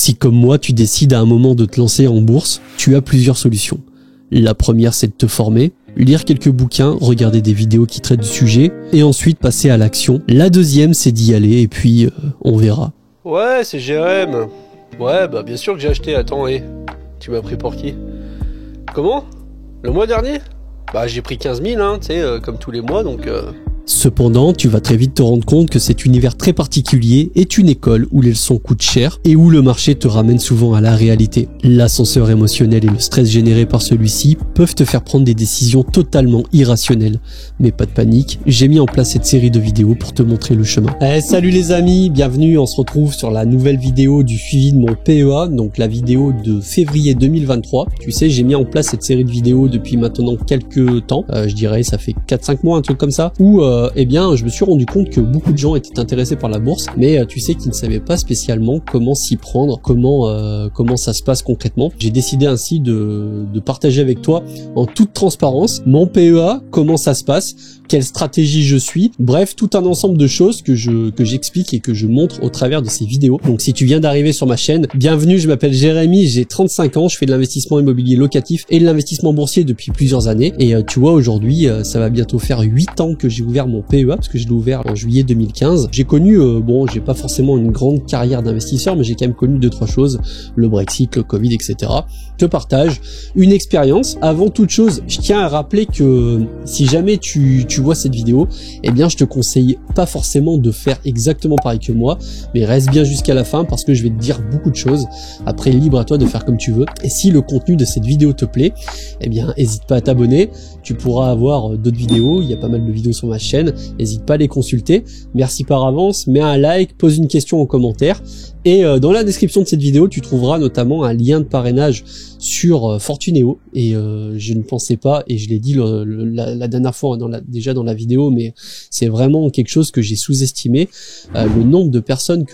Si comme moi tu décides à un moment de te lancer en bourse, tu as plusieurs solutions. La première c'est de te former, lire quelques bouquins, regarder des vidéos qui traitent du sujet et ensuite passer à l'action. La deuxième c'est d'y aller et puis on verra. Ouais, c'est Jérém. Ouais, bah bien sûr que j'ai acheté. Attends, tu m'as pris pour qui? Comment? Le mois dernier? Bah j'ai pris 15 000, hein, tu sais, comme tous les mois, donc... Cependant, tu vas très vite te rendre compte que cet univers très particulier est une école où les leçons coûtent cher et où le marché te ramène souvent à la réalité. L'ascenseur émotionnel et le stress généré par celui-ci peuvent te faire prendre des décisions totalement irrationnelles. Mais pas de panique, j'ai mis en place cette série de vidéos pour te montrer le chemin. Salut les amis, bienvenue, on se retrouve sur la nouvelle vidéo du suivi de mon PEA, donc la vidéo de février 2023. Tu sais, j'ai mis en place cette série de vidéos depuis maintenant quelques temps, je dirais ça fait 4-5 mois, un truc comme ça, où eh bien, je me suis rendu compte que beaucoup de gens étaient intéressés par la bourse, mais tu sais qu'ils ne savaient pas spécialement comment s'y prendre, comment ça se passe concrètement. J'ai décidé ainsi de partager avec toi en toute transparence mon PEA, comment ça se passe, quelle stratégie je suis, bref, tout un ensemble de choses que j'explique et que je montre au travers de ces vidéos. Donc si tu viens d'arriver sur ma chaîne, bienvenue, je m'appelle Jérémy, j'ai 35 ans, je fais de l'investissement immobilier locatif et de l'investissement boursier depuis plusieurs années. Et tu vois, aujourd'hui, ça va bientôt faire 8 ans que j'ai ouvert mon PEA, parce que je l'ai ouvert en juillet 2015. J'ai connu, bon, j'ai pas forcément une grande carrière d'investisseur, mais j'ai quand même connu 2-3 choses, le Brexit, le Covid, etc. Je te partage une expérience. Avant toute chose, je tiens à rappeler que si jamais tu vois cette vidéo, eh bien je te conseille pas forcément de faire exactement pareil que moi, mais reste bien jusqu'à la fin parce que je vais te dire beaucoup de choses. Après, libre à toi de faire comme tu veux. Et si le contenu de cette vidéo te plaît, eh bien n'hésite pas à t'abonner. Tu pourras avoir d'autres vidéos, il y a pas mal de vidéos sur ma chaîne, n'hésite pas à les consulter. Merci par avance, mets un like, pose une question en commentaire. Et dans la description de cette vidéo, tu trouveras notamment un lien de parrainage sur Fortunéo. Et je ne pensais pas, et je l'ai dit la dernière fois déjà dans la vidéo, mais c'est vraiment quelque chose que j'ai sous-estimé, le nombre de personnes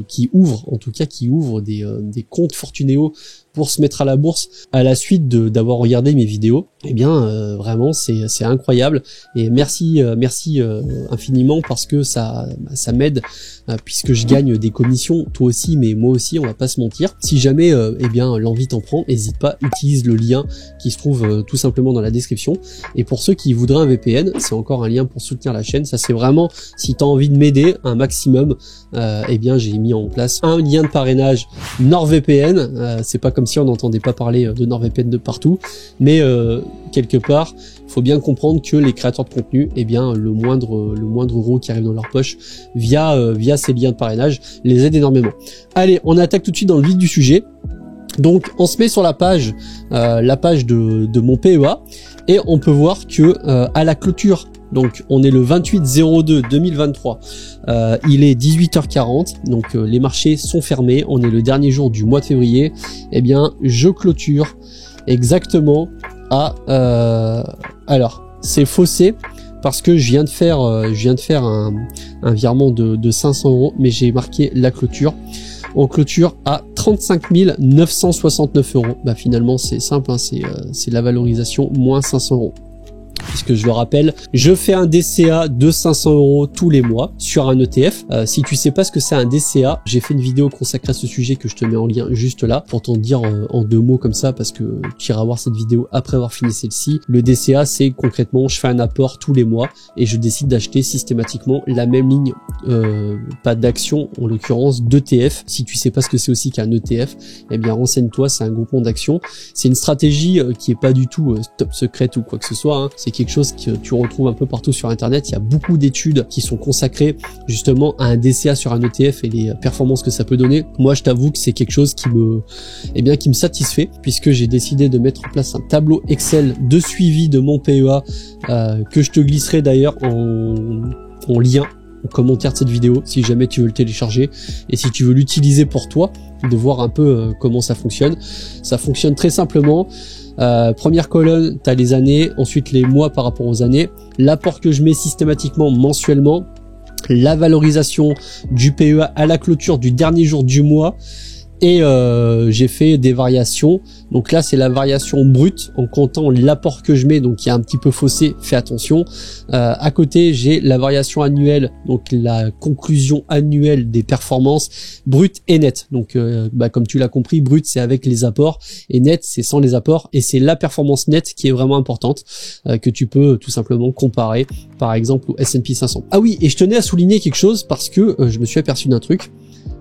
qui ouvrent des comptes Fortunéo pour se mettre à la bourse à la suite d'avoir regardé mes vidéos. Eh bien vraiment c'est incroyable, et merci infiniment, parce que ça m'aide, puisque je gagne des commissions, toi aussi, mais moi aussi, on va pas se mentir. Si jamais eh bien l'envie t'en prend, n'hésite pas, utilise le lien qui se trouve tout simplement dans la description. Et pour ceux qui voudraient un VPN, c'est encore un lien pour soutenir la chaîne. Ça, c'est vraiment, si tu as envie de m'aider un maximum, eh bien j'ai mis en place un lien de parrainage NordVPN. C'est pas comme si on n'entendait pas parler de NordVPN de partout, mais quelque part, il faut bien comprendre que les créateurs de contenu, eh bien le moindre euro qui arrive dans leur poche via ces liens de parrainage les aide énormément. Allez, on attaque tout de suite dans le vif du sujet. Donc on se met sur la page de mon PEA, et on peut voir que à la clôture, donc on est le 28/02/2023, il est 18h40, donc les marchés sont fermés, on est le dernier jour du mois de février. Eh bien je clôture exactement à alors c'est faussé parce que je viens de faire un virement de 500 euros, mais j'ai marqué la clôture. On clôture à 35 969 euros. Bah finalement c'est simple, hein, c'est la valorisation moins 500 euros. Puisque je le rappelle, je fais un DCA de 500 euros tous les mois sur un ETF. Si tu sais pas ce que c'est un DCA, j'ai fait une vidéo consacrée à ce sujet que je te mets en lien juste là pour t'en dire en 2 mots comme ça, parce que tu iras voir cette vidéo après avoir fini celle-ci. Le DCA, c'est concrètement, je fais un apport tous les mois et je décide d'acheter systématiquement la même ligne, pas d'action en l'occurrence, d'ETF. Si tu sais pas ce que c'est aussi qu'un ETF, eh bien renseigne-toi, c'est un groupement d'actions. C'est une stratégie qui est pas du tout top secrète ou quoi que ce soit, hein. C'est quelque chose que tu retrouves un peu partout sur internet. Il y a beaucoup d'études qui sont consacrées justement à un DCA sur un ETF et les performances que ça peut donner. Moi je t'avoue que c'est quelque chose qui me satisfait, puisque j'ai décidé de mettre en place un tableau Excel de suivi de mon PEA, que je te glisserai d'ailleurs en lien en commentaire de cette vidéo si jamais tu veux le télécharger, et si tu veux l'utiliser pour toi, de voir un peu comment ça fonctionne. Ça fonctionne très simplement. Première colonne, tu as les années, ensuite les mois par rapport aux années, l'apport que je mets systématiquement mensuellement, la valorisation du PEA à la clôture du dernier jour du mois, Et j'ai fait des variations. Donc là, c'est la variation brute en comptant l'apport que je mets, donc il y a un petit peu faussé, fais attention. À côté, j'ai la variation annuelle, donc la conclusion annuelle des performances brutes et nettes. Donc comme tu l'as compris, brut c'est avec les apports et net c'est sans les apports, et c'est la performance nette qui est vraiment importante, que tu peux tout simplement comparer par exemple au S&P 500. Ah oui, et je tenais à souligner quelque chose parce que je me suis aperçu d'un truc.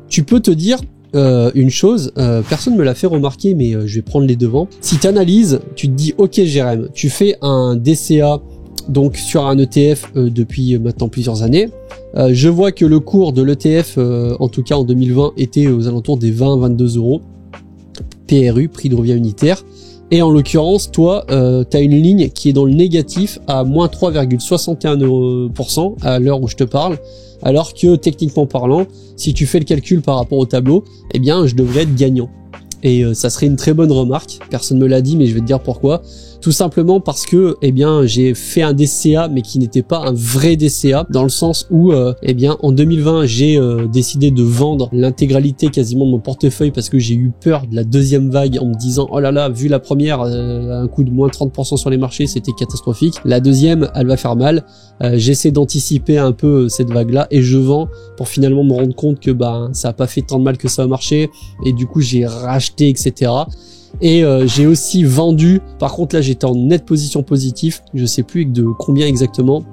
Tu peux te dire une chose, personne me l'a fait remarquer, mais je vais prendre les devants. Si tu analyses, tu te dis ok Jérém, tu fais un DCA donc sur un ETF depuis maintenant plusieurs années. Je vois que le cours de l'ETF, en tout cas en 2020, était aux alentours des 20-22 euros. PRU, prix de revient unitaire. Et en l'occurrence, toi, tu as une ligne qui est dans le négatif à moins 3,61% à l'heure où je te parle. Alors que techniquement parlant, si tu fais le calcul par rapport au tableau, eh bien, je devrais être gagnant. Et ça serait une très bonne remarque. Personne me l'a dit, mais je vais te dire pourquoi. Tout simplement parce que, eh bien, j'ai fait un DCA, mais qui n'était pas un vrai DCA, dans le sens où, eh bien, en 2020, j'ai décidé de vendre l'intégralité quasiment de mon portefeuille parce que j'ai eu peur de la deuxième vague en me disant, oh là là, vu la première, un coup de moins 30% sur les marchés, c'était catastrophique. La deuxième, elle va faire mal. J'essaie d'anticiper un peu cette vague-là et je vends pour finalement me rendre compte que, ça a pas fait tant de mal que ça au marché, et du coup, j'ai racheté, etc. Et j'ai aussi vendu, par contre là j'étais en nette position positive, je sais plus de combien exactement,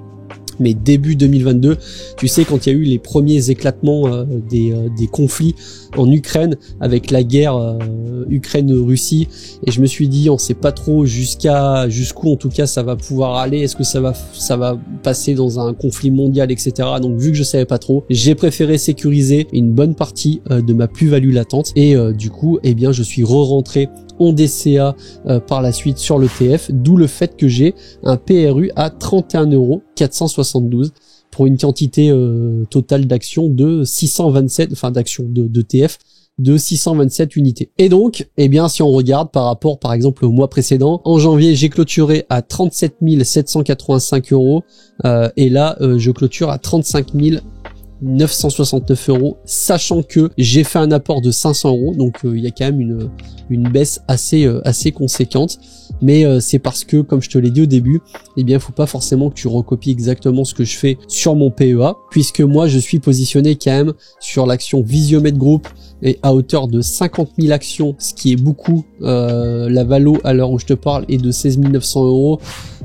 mais début 2022, tu sais, quand il y a eu les premiers éclatements des conflits en Ukraine avec la guerre Ukraine-Russie, et je me suis dit on sait pas trop jusqu'où en tout cas ça va pouvoir aller, est-ce que ça va passer dans un conflit mondial, etc. Donc vu que je savais pas trop, j'ai préféré sécuriser une bonne partie de ma plus-value latente, et du coup eh bien je suis re-rentré en DCA par la suite sur l'ETF, d'où le fait que j'ai un PRU à 31,472 € pour une quantité totale d'actions de 627, enfin d'actions d'ETF de 627 unités. Et donc, eh bien, si on regarde par rapport, par exemple, au mois précédent, en janvier, j'ai clôturé à 37 785 €, et là, je clôture à 35 969 €, sachant que j'ai fait un apport de 500 €, donc il y a quand même une baisse assez conséquente, mais c'est parce que, comme je te l'ai dit au début, eh bien, faut pas forcément que tu recopies exactement ce que je fais sur mon PEA, puisque moi, je suis positionné quand même sur l'action Visiomed Group, et à hauteur de 50 000 actions, ce qui est beaucoup. La valo, à l'heure où je te parle, est de 16 900 €.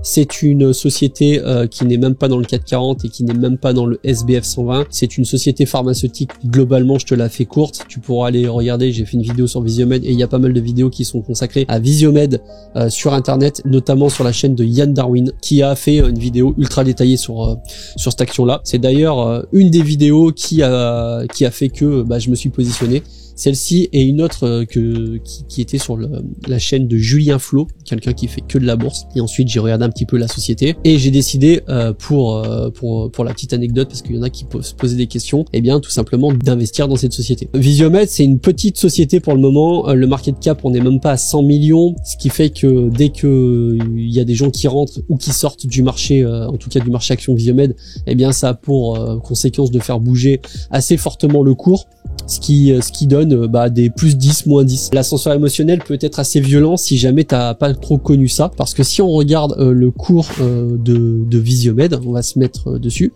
C'est une société qui n'est même pas dans le CAC 40 et qui n'est même pas dans le SBF 120. C'est une société pharmaceutique. Globalement, je te la fais courte. Tu pourras aller regarder. J'ai fait une vidéo sur Visiomed, et il y a pas mal de vidéos qui sont consacrées à Visiomed sur Internet, notamment sur la chaîne de Yann Darwin, qui a fait une vidéo ultra détaillée sur cette action-là. C'est d'ailleurs une des vidéos qui a fait que je me suis positionné. Celle-ci et une autre qui était sur la chaîne de Julien Flo, quelqu'un qui fait que de la bourse. Et ensuite j'ai regardé un petit peu la société et j'ai décidé pour la petite anecdote, parce qu'il y en a qui peuvent se poser des questions, et bien tout simplement d'investir dans cette société. Visiomed, c'est une petite société pour le moment. Le market cap, on n'est même pas à 100 millions, ce qui fait que dès que il y a des gens qui rentrent ou qui sortent du marché, en tout cas du marché action Visiomed, eh bien ça a pour conséquence de faire bouger assez fortement le cours, ce qui donne des plus 10, moins 10. L'ascenseur émotionnel peut être assez violent si jamais t'as pas trop connu ça, parce que si on regarde le cours de Visiomed, on va se mettre dessus,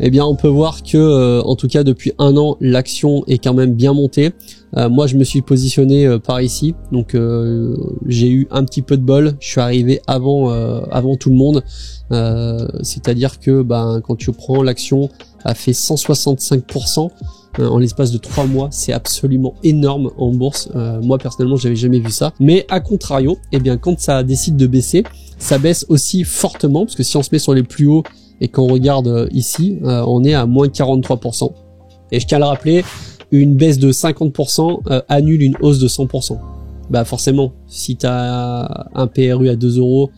eh bien on peut voir que en tout cas depuis un an l'action est quand même bien montée. Moi je me suis positionné par ici, donc j'ai eu un petit peu de bol, je suis arrivé avant tout le monde, c'est-à-dire que quand tu prends l'action a fait 165% en l'espace de 3 mois, c'est absolument énorme en bourse. Moi personnellement j'avais jamais vu ça, mais à contrario, eh bien quand ça décide de baisser, ça baisse aussi fortement, parce que si on se met sur les plus hauts et qu'on regarde ici, on est à moins 43%. Et je tiens à le rappeler, une baisse de 50% annule une hausse de 100%. Forcément, si tu as un PRU à 2 €,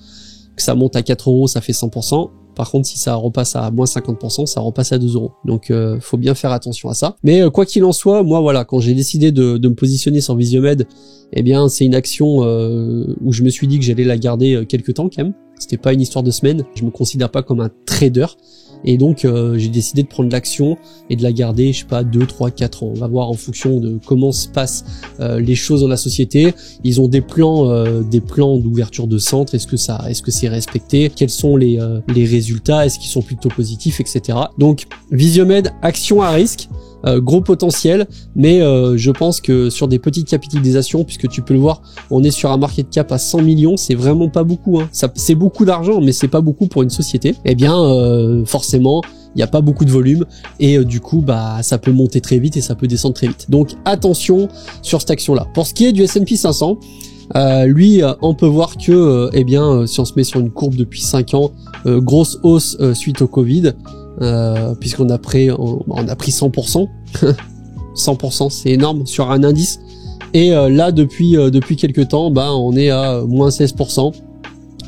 que ça monte à 4 €, ça fait 100%. Par contre, si ça repasse à moins 50%, ça repasse à 2 €. Donc, faut bien faire attention à ça. Mais quoi qu'il en soit, moi, voilà, quand j'ai décidé de me positionner sur Visiomed, eh bien, c'est une action où je me suis dit que j'allais la garder quelques temps quand même. C'était pas une histoire de semaine. Je me considère pas comme un trader. Et donc j'ai décidé de prendre l'action et de la garder, je sais pas, 2, 3, 4 ans. On va voir en fonction de comment se passent les choses dans la société. Ils ont des plans d'ouverture de centre. Est-ce que c'est respecté? Quels sont les résultats? Est-ce qu'ils sont plutôt positifs, etc. Donc Visiomed, action à risque. Gros potentiel, mais je pense que sur des petites capitalisations, puisque tu peux le voir, on est sur un market cap à 100 millions, c'est vraiment pas beaucoup, hein. C'est beaucoup d'argent, mais c'est pas beaucoup pour une société. Eh bien, forcément, il n'y a pas beaucoup de volume, et du coup, bah, ça peut monter très vite et ça peut descendre très vite. Donc, attention sur cette action-là. Pour ce qui est du S&P 500, lui, on peut voir que, si on se met sur une courbe depuis 5 ans, grosse hausse suite au Covid, puisqu'on a pris 100%. 100%, c'est énorme sur un indice. Et là, depuis quelques temps, bah, on est à moins 16%.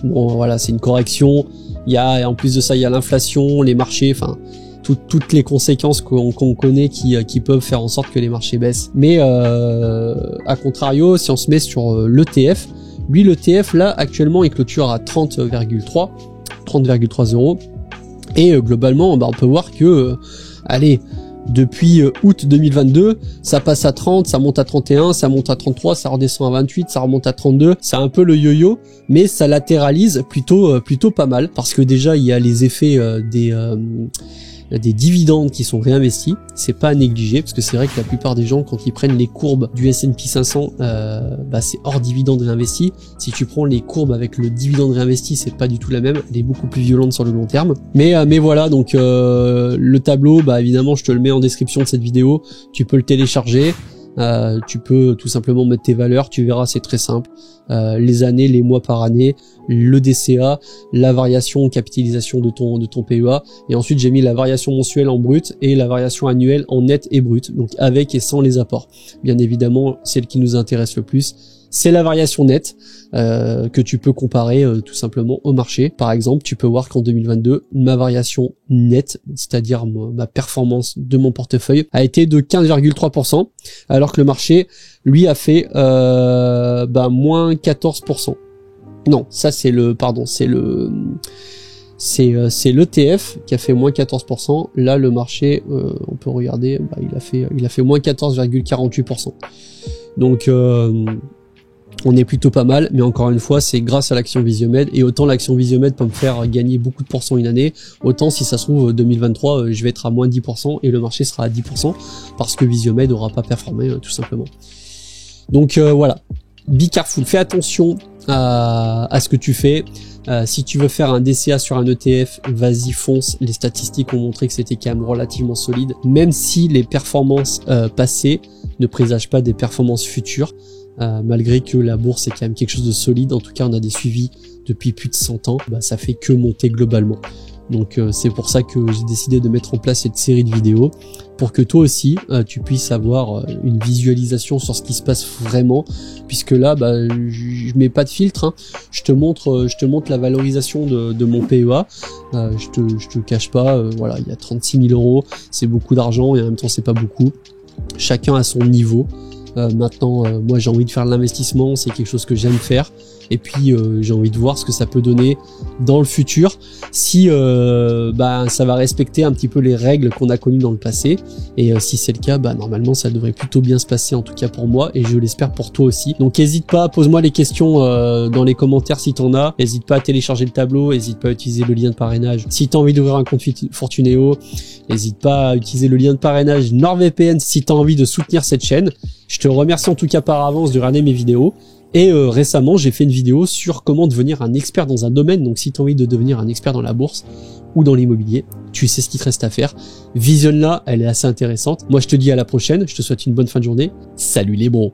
Bon, voilà, c'est une correction. Il y a, en plus de ça, il y a l'inflation, les marchés, enfin, toutes les conséquences qu'on connaît qui peuvent faire en sorte que les marchés baissent. Mais à contrario, si on se met sur l'ETF, lui, l'ETF, là, actuellement, il clôture à 30,3 euros. Et globalement, bah, on peut voir que, depuis août 2022, ça passe à 30, ça monte à 31, ça monte à 33, ça redescend à 28, ça remonte à 32. C'est un peu le yo-yo, mais ça latéralise plutôt pas mal, parce que déjà il y a les effets des dividendes qui sont réinvestis, c'est pas à négliger, parce que c'est vrai que la plupart des gens, quand ils prennent les courbes du S&P 500, c'est hors dividende réinvesti. Si tu prends les courbes avec le dividende réinvesti, c'est pas du tout la même, elle est beaucoup plus violente sur le long terme. Mais voilà, donc le tableau, bah évidemment, je te le mets en description de cette vidéo, tu peux le télécharger. Tu peux tout simplement mettre tes valeurs, tu verras, c'est très simple. Les années, les mois par année, le DCA, la variation capitalisation de ton PEA, et ensuite j'ai mis la variation mensuelle en brut et la variation annuelle en net et brut, donc avec et sans les apports. Bien évidemment, celle qui nous intéresse le plus, c'est la variation nette que tu peux comparer tout simplement au marché. Par exemple, tu peux voir qu'en 2022, ma variation nette, c'est-à-dire ma performance de mon portefeuille, a été de 15,3%, alors que le marché, lui, a fait moins 14%. Non, ça c'est l'ETF qui a fait moins 14%. Là, le marché, on peut regarder, il a fait moins 14,48%. Donc on est plutôt pas mal, mais encore une fois, c'est grâce à l'action Visiomed, et autant l'action Visiomed peut me faire gagner beaucoup de pourcents une année, autant si ça se trouve 2023, je vais être à moins 10% et le marché sera à 10% parce que Visiomed n'aura pas performé tout simplement. Donc voilà, be careful, fais attention à ce que tu fais. Si tu veux faire un DCA sur un ETF, vas-y, fonce. Les statistiques ont montré que c'était quand même relativement solide, même si les performances passées ne présagent pas des performances futures. Malgré que la bourse est quand même quelque chose de solide, en tout cas on a des suivis depuis plus de 100 ans, ça fait que monter globalement. Donc c'est pour ça que j'ai décidé de mettre en place cette série de vidéos, pour que toi aussi tu puisses avoir une visualisation sur ce qui se passe vraiment, puisque là je mets pas de filtre, hein. Je te montre la valorisation de mon PEA, je te cache pas, voilà, il y a 36 000 euros, c'est beaucoup d'argent et en même temps c'est pas beaucoup, chacun à son niveau. Maintenant, moi j'ai envie de faire de l'investissement, c'est quelque chose que j'aime faire, et puis j'ai envie de voir ce que ça peut donner dans le futur, si ça va respecter un petit peu les règles qu'on a connues dans le passé, et si c'est le cas, normalement ça devrait plutôt bien se passer, en tout cas pour moi, et je l'espère pour toi aussi. Donc n'hésite pas, pose-moi les questions dans les commentaires si t'en as, n'hésite pas à télécharger le tableau, n'hésite pas à utiliser le lien de parrainage. Si t'as envie d'ouvrir un compte Fortunéo, n'hésite pas à utiliser le lien de parrainage NordVPN si t'as envie de soutenir cette chaîne. Je te remercie en tout cas par avance de regarder mes vidéos. Et récemment, j'ai fait une vidéo sur comment devenir un expert dans un domaine. Donc si tu as envie de devenir un expert dans la bourse ou dans l'immobilier, tu sais ce qu'il te reste à faire. Visionne-la, elle est assez intéressante. Moi, je te dis à la prochaine. Je te souhaite une bonne fin de journée. Salut les bros.